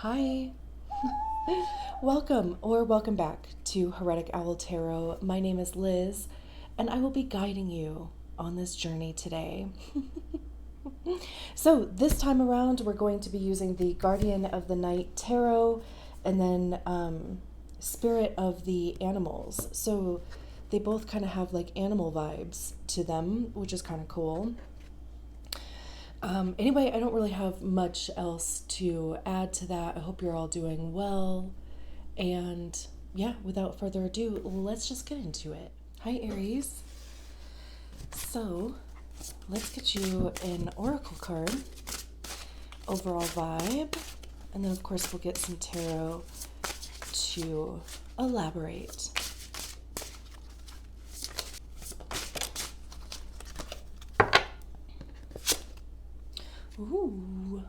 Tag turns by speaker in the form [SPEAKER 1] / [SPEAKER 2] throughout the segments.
[SPEAKER 1] Hi, welcome back to Heretic Owl Tarot. My name is Liz, and I will be guiding you on this journey today. So, this time around, we're going to be using the Guardian of the Night Tarot and then Spirit of the Animals. So, they both kind of have like animal vibes to them, which is kind of cool. Anyway, I don't really have much else to add to that. I hope you're all doing well. And yeah, without further ado, let's just get into it. Hi, Aries. So, let's get you an oracle card, overall vibe, and then, of course, we'll get some tarot to elaborate. Ooh.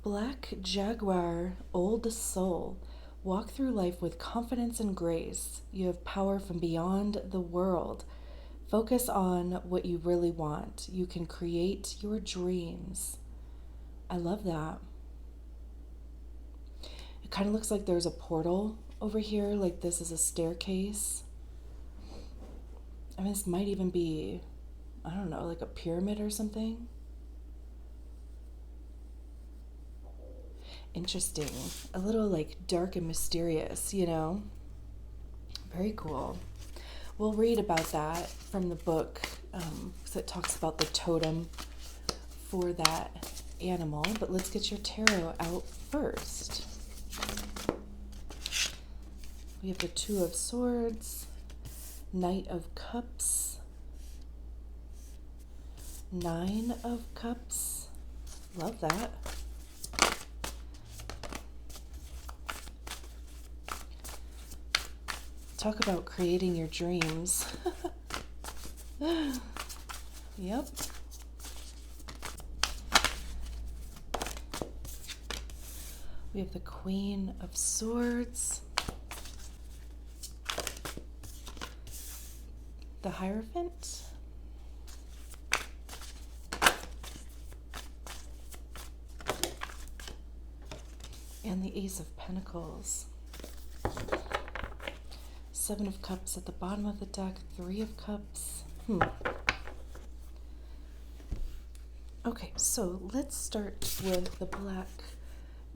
[SPEAKER 1] Black Jaguar, old soul. Walk through life with confidence and grace. You have power from beyond the world. Focus on what you really want. You can create your dreams. I love that. It kind of looks like there's a portal over here, like this is a staircase. I mean, this might even be, I don't know, like a pyramid or something. Interesting. A little like dark and mysterious, you know? Very cool. We'll read about that from the book because it talks about the totem for that animal. But let's get your tarot out first. We have the Two of Swords, Knight of Cups, Nine of Cups. Love that. Talk about creating your dreams. Yep. We have the Queen of Swords, the Hierophant, and the Ace of Pentacles. Seven of Cups at the bottom of the deck, Three of Cups. Okay, so let's start with the Black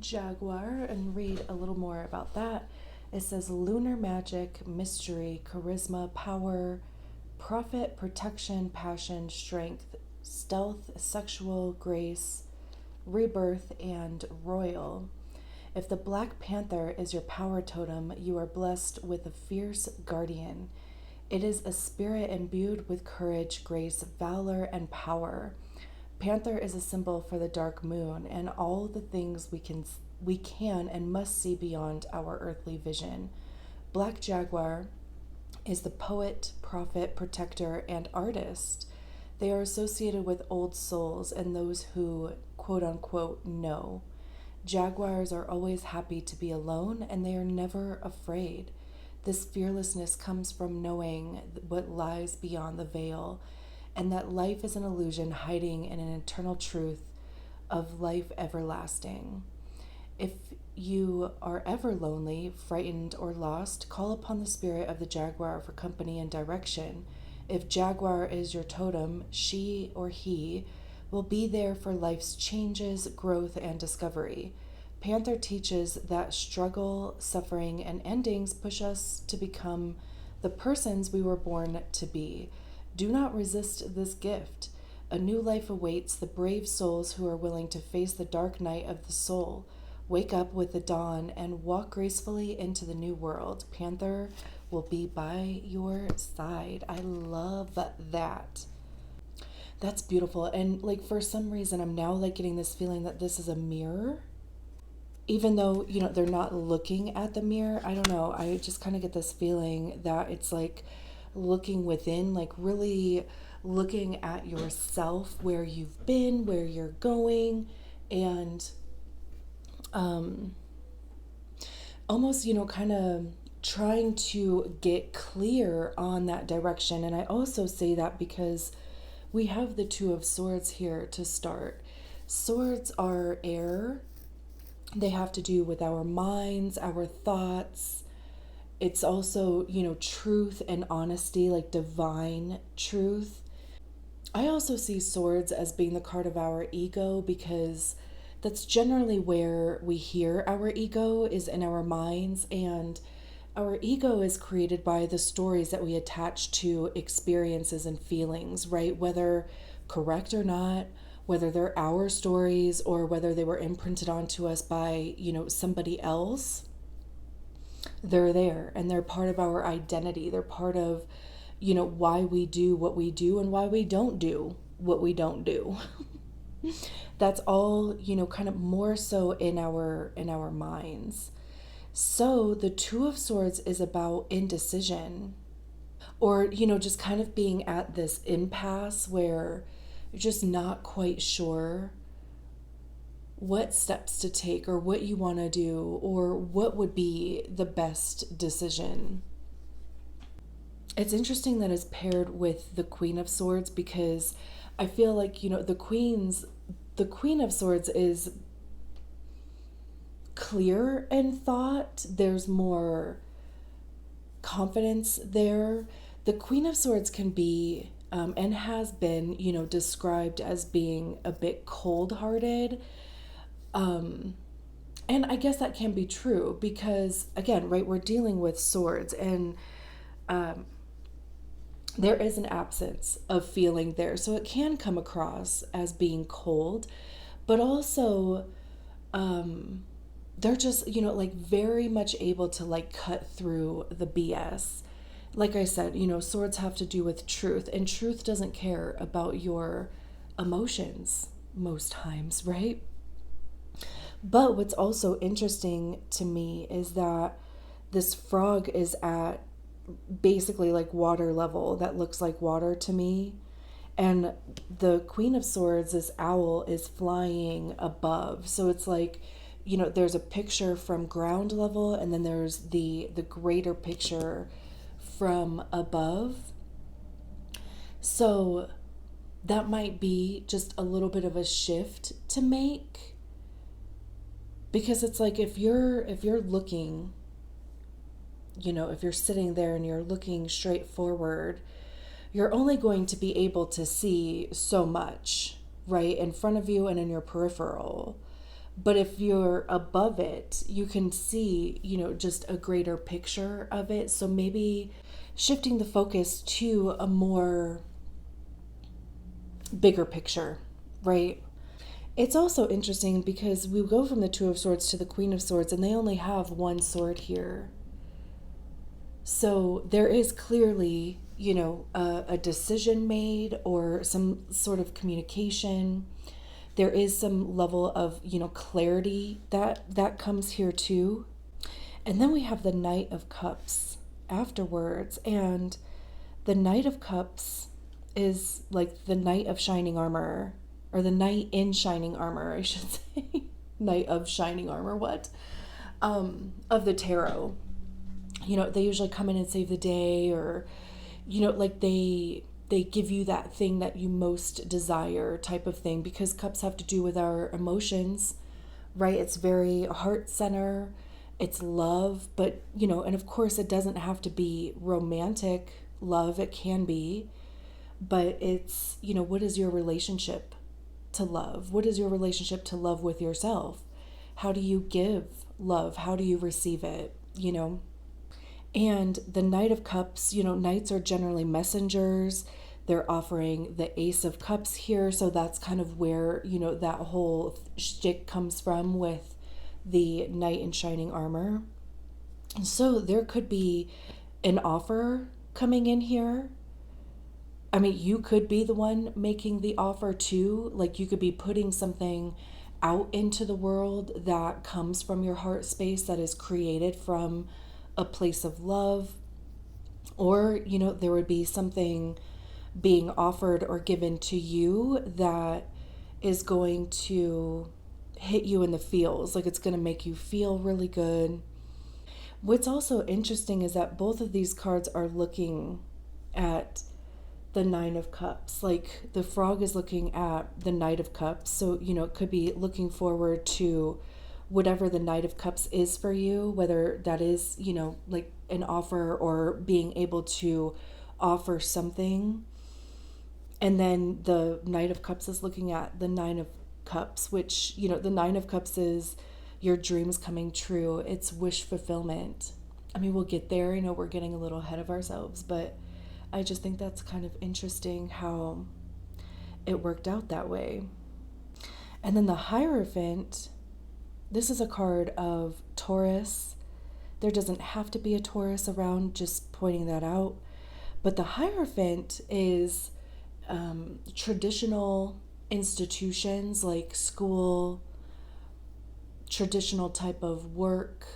[SPEAKER 1] Jaguar and read a little more about that. It says lunar magic, mystery, charisma, power, profit, protection, passion, strength, stealth, sexual, grace, rebirth, and royal. If the Black Panther is your power totem, you are blessed with a fierce guardian. It is a spirit imbued with courage, grace, valor, and power. Panther is a symbol for the dark moon and all the things we can and must see beyond our earthly vision. Black Jaguar is the poet, prophet, protector, and artist. They are associated with old souls and those who, quote unquote, know. Jaguars are always happy to be alone, and they are never afraid. This fearlessness comes from knowing what lies beyond the veil, and that life is an illusion hiding in an eternal truth of life everlasting. If you are ever lonely, frightened, or lost, call upon the spirit of the Jaguar for company and direction. If Jaguar is your totem, she or he will be there for life's changes, growth, and discovery. Panther teaches that struggle, suffering, and endings push us to become the persons we were born to be. Do not resist this gift. A new life awaits the brave souls who are willing to face the dark night of the soul. Wake up with the dawn and walk gracefully into the new world. Panther will be by your side. I love that. That's beautiful. And like for some reason I'm now like getting this feeling that this is a mirror. Even though, you know, they're not looking at the mirror. I don't know. I just kind of get this feeling that it's like looking within, like really looking at yourself, where you've been, where you're going, and almost, you know, kind of trying to get clear on that direction. And I also say that because we have the Two of Swords here to start. Swords are air, They have to do with our minds, our thoughts. It's also, truth and honesty, like divine truth. I also see swords as being the card of our ego, because that's generally where we hear our ego is in our minds, and our ego is created by the stories that we attach to experiences and feelings, right? Whether correct or not, whether they're our stories or whether they were imprinted onto us by, somebody else, they're there and they're part of our identity. They're part of, why we do what we do and why we don't do what we don't do. That's all, kind of more so in our minds. So the Two of Swords is about indecision, or, just kind of being at this impasse where you're just not quite sure what steps to take or what you want to do or what would be the best decision. It's interesting that it's paired with the Queen of Swords, because I feel like, the Queen of Swords is clear in thought. There's more confidence there. The Queen of Swords can be, and has been, described as being a bit cold hearted. And I guess that can be true because, again, right, we're dealing with swords, and there is an absence of feeling there. So it can come across as being cold, but also they're just, like very much able to like cut through the BS. Like I said, swords have to do with truth, and truth doesn't care about your emotions most times, right? But what's also interesting to me is that this frog is at basically like water level that looks like water to me. And the Queen of Swords, this owl, is flying above. So it's like, there's a picture from ground level, and then there's the greater picture from above. So that might be just a little bit of a shift to make, because it's like if you're looking, if you're sitting there and you're looking straight forward, you're only going to be able to see so much, right, in front of you and in your peripheral. But if you're above it, you can see, just a greater picture of it. So maybe shifting the focus to a more bigger picture, right? It's also interesting because we go from the Two of Swords to the Queen of Swords, and they only have one sword here. So there is clearly, a decision made or some sort of communication. There is some level of, clarity that comes here too. And then we have the Knight of Cups afterwards. And the Knight of Cups is like the Knight of Shining Armor, or the Knight in Shining Armor, I should say. Knight of Shining Armor, what? Of the tarot. They usually come in and save the day, or, like they give you that thing that you most desire type of thing, because cups have to do with our emotions, right? It's very heart center, it's love, but, and of course it doesn't have to be romantic love, it can be, but it's, what is your relationship to love? What is your relationship to love with yourself? How do you give love? How do you receive it? And the Knight of Cups, knights are generally messengers. They're offering the Ace of Cups here. So that's kind of where, that whole shtick comes from with the Knight in Shining Armor. So there could be an offer coming in here. I mean, you could be the one making the offer too. Like, you could be putting something out into the world that comes from your heart space, that is created from a place of love. Or, there would be something being offered or given to you that is going to hit you in the feels. Like, it's going to make you feel really good. What's also interesting is that both of these cards are looking at the Nine of Cups. Like, the frog is looking at the Knight of Cups. So, it could be looking forward to whatever the Knight of Cups is for you, whether that is, like an offer or being able to offer something. And then the Knight of Cups is looking at the Nine of Cups, which, the Nine of Cups is your dreams coming true. It's wish fulfillment. I mean, we'll get there. I know we're getting a little ahead of ourselves, but I just think that's kind of interesting how it worked out that way. And then the Hierophant, this is a card of Taurus. There doesn't have to be a Taurus around, just pointing that out. But the Hierophant is traditional institutions like school, traditional type of work.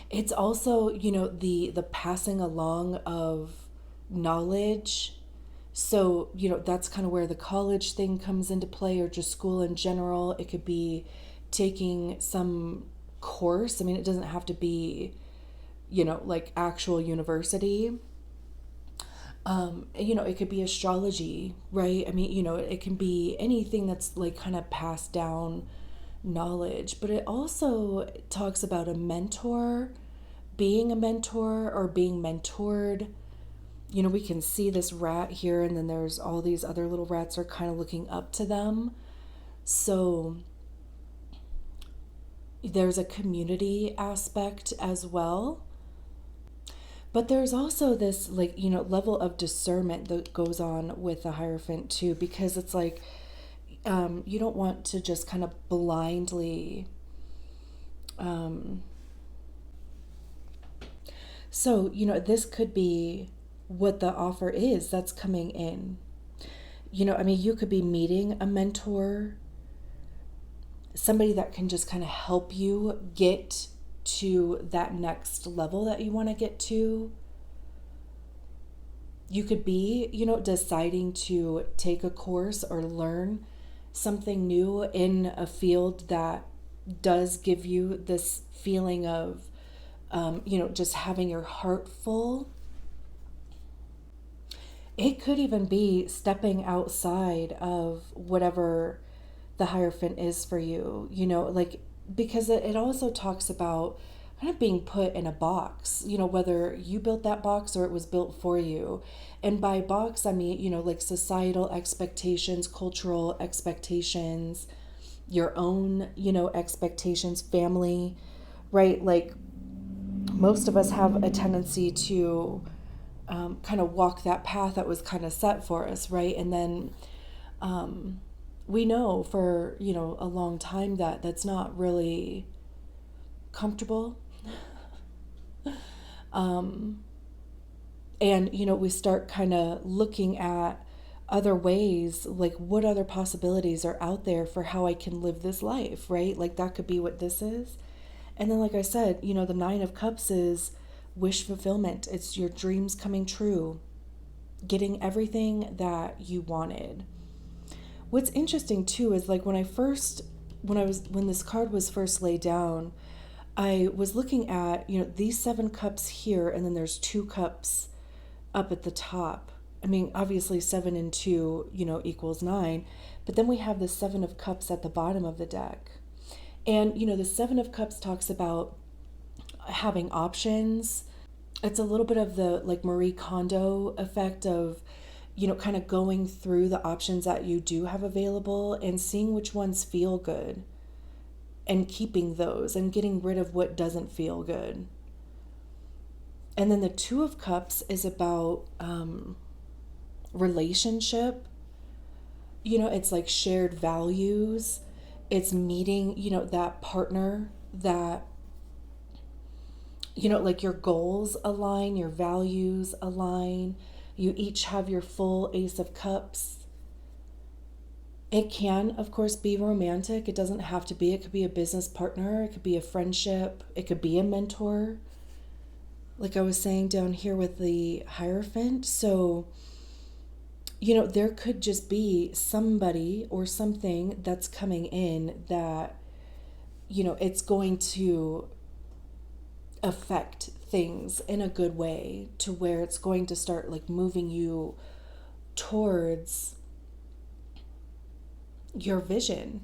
[SPEAKER 1] It's also, the passing along of knowledge. So, that's kind of where the college thing comes into play, or just school in general. It could be taking some course. I mean, it doesn't have to be, like actual university. It could be astrology, right? I mean, it can be anything that's like kind of passed down knowledge, but it also talks about a mentor, being a mentor or being mentored. We can see this rat here, and then there's all these other little rats are kind of looking up to them. So there's a community aspect as well. But there's also this level of discernment that goes on with the Hierophant too, because it's like you don't want to just kind of blindly so this could be what the offer is that's coming in. I mean, you could be meeting a mentor, somebody that can just kind of help you get to that next level that you want to get to. You could be, deciding to take a course or learn something new in a field that does give you this feeling of, just having your heart full. It could even be stepping outside of whatever the Hierophant is for you, because it also talks about kind of being put in a box, whether you built that box or it was built for you. And by box, I mean, like societal expectations, cultural expectations, your own, expectations, family, right? Like most of us have a tendency to kind of walk that path that was kind of set for us, right? And then we know for, a long time that that's not really comfortable. And, we start kind of looking at other ways, like what other possibilities are out there for how I can live this life, right? Like that could be what this is. And then, like I said, the Nine of Cups is wish fulfillment. It's your dreams coming true, getting everything that you wanted. What's interesting too is like when this card was first laid down, I was looking at, these 7 cups here, and then there's 2 cups up at the top. I mean, obviously 7 and 2, equals 9, but then we have the 7 of Cups at the bottom of the deck. And, the 7 of Cups talks about having options. It's a little bit of the like Marie Kondo effect of, kind of going through the options that you do have available and seeing which ones feel good and keeping those and getting rid of what doesn't feel good. And then the 2 of Cups is about relationship. It's like shared values. It's meeting, that partner that, like your goals align, your values align. You each have your full Ace of Cups. It can, of course, be romantic. It doesn't have to be. It could be a business partner. It could be a friendship. It could be a mentor. Like I was saying down here with the Hierophant. So, there could just be somebody or something that's coming in that, it's going to affect things in a good way to where it's going to start like moving you towards your vision.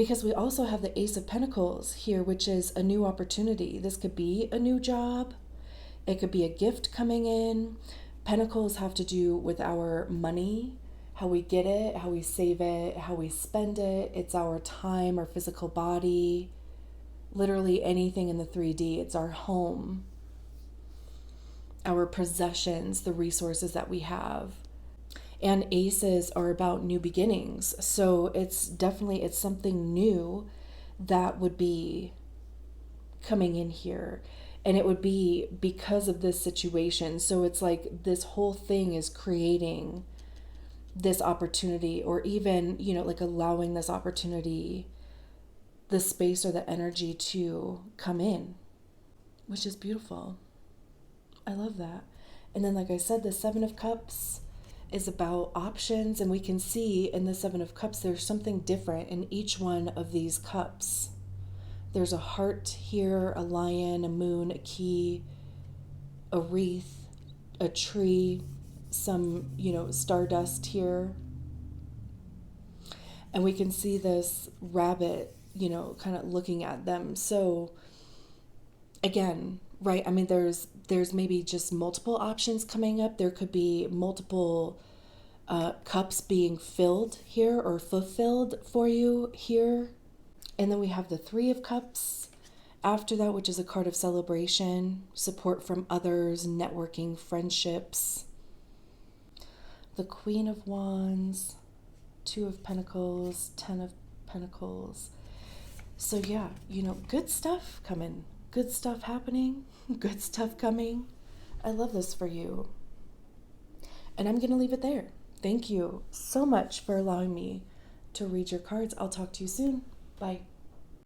[SPEAKER 1] Because we also have the Ace of Pentacles here, which is a new opportunity. This could be a new job. It could be a gift coming in. Pentacles have to do with our money, how we get it, how we save it, how we spend it. It's our time, our physical body, literally anything in the 3D. It's our home, our possessions, the resources that we have. And aces are about new beginnings. So it's something new that would be coming in here. And it would be because of this situation. So it's like this whole thing is creating this opportunity, or even, like allowing this opportunity, the space or the energy to come in, which is beautiful. I love that. And then, like I said, the Seven of Cups is about options. And we can see in the Seven of Cups, there's something different in each one of these cups. There's a heart here, a lion, a moon, a key, a wreath, a tree, some, stardust here. And we can see this rabbit, kind of looking at them. So again, right, I mean, there's maybe just multiple options coming up. There could be multiple cups being filled here or fulfilled for you here. And then we have the Three of Cups after that, which is a card of celebration, support from others, networking, friendships. The Queen of Wands, Two of Pentacles, Ten of Pentacles. So yeah, good stuff coming, good stuff happening, good stuff coming. I love this for you. And I'm going to leave it there. Thank you so much for allowing me to read your cards. I'll talk to you soon. Bye.